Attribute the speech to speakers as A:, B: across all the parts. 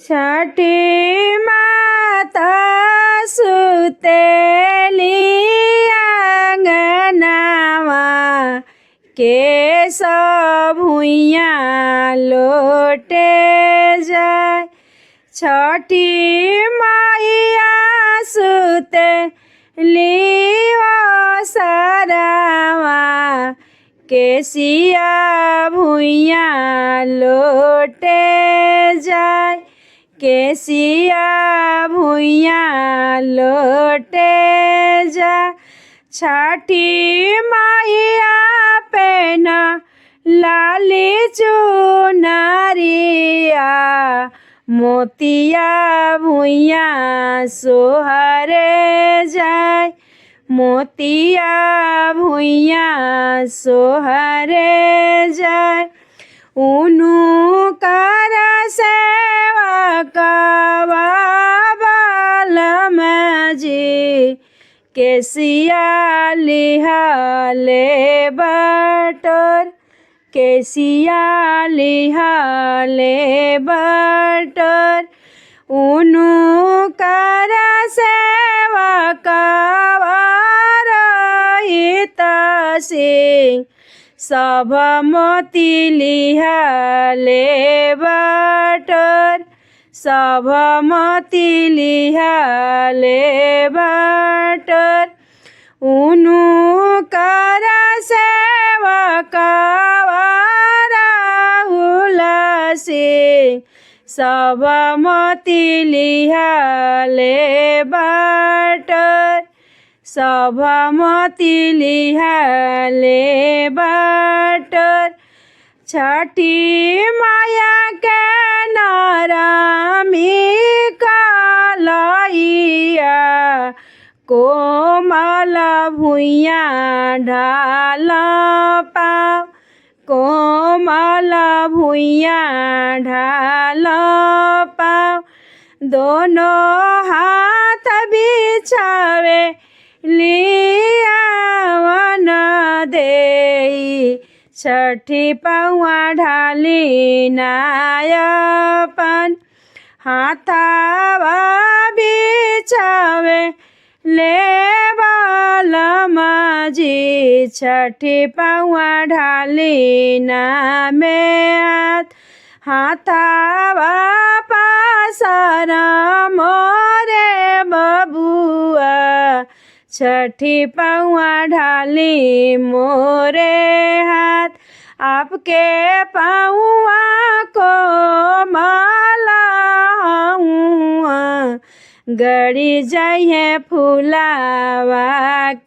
A: छठी माता सुतेली आंगनवा केस भुइया लोटे जाय। छठी मैया सुतेली ओसरवा केसिया भुइया लोटे जाय। केसिया भुइया लोटे जाय। छठी मैया पेन लाली चुनरिया मोतिया भुइया सोहरे जाय। मोतिया भुइया सोहरे जाय। उनु कर सेवा कवा बालम जी केसिया लिहले बटोर। केसिया लिहले बटोर। उनु कर सेवा कवा रहित सिंह सब मोती लिहले बटोर। सब मोती लिहले बटोर। उनु कर सेवा कवा राहुल सिंह सब मोती लिहले बटोर। सब मोती लिहले बटोर। छठी मैया के नरमी कलैया कोमल भुइया ढाल पाव। कोमल भुइया ढाल पाव। दोनों हाथ बिछावे लियावन देई। छठी पौआ ढाली नायपन हाथावा बिछावे ले बालम जी। छठी पौआ ढाली नामे हाथावा पासर मोरे बबुआ। छठी पौआ ढाली मोरे हाथ आपके पौआ को माला गड़ी जाइए फुलावा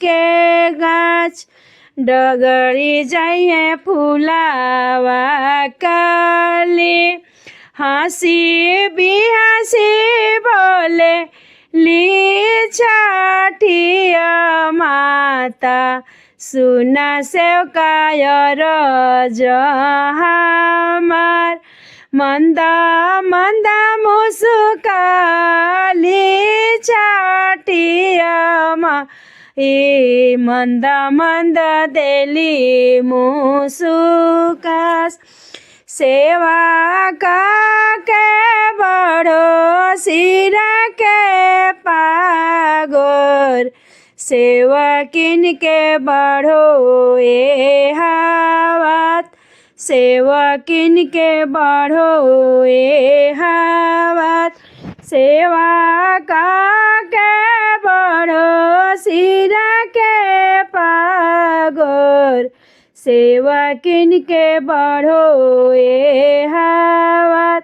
A: के गाछ। डगरी जाइए फुलावा काली। हंसी बिहसी बोले ली छठिया माता सुना सेवकायर जहामार। मंदा मंदा मुस्काली छठिया माई। मंदा मंदा देली मुस्कास। सेवा का के बड़ो सिर के पागोर। सेवा किन के बढ़ो ए हावत। सेवा किन के बढ़ो ए हावत। सेवा का के बढ़ो सिर के पागोर। सेवा किन के बढ़ो ए हावत।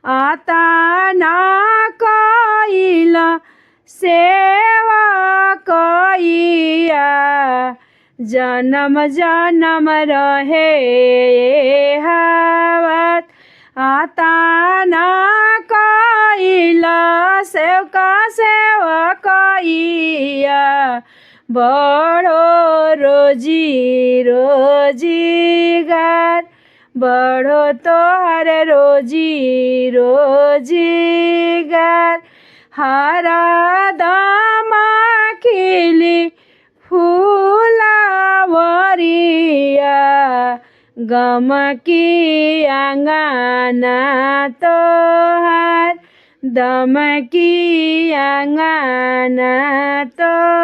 A: आता ना कइला सेवा कइया जन्म जन्म रहे ए हावत। आता ना कइला सेवा कइया बड़ो रोजी रोजीगार। बढ़ो तोहर रोजी रोजीगार। हरा दम खिली फूलावरिया गम की आंगना तोहार। दमकी आँगना तो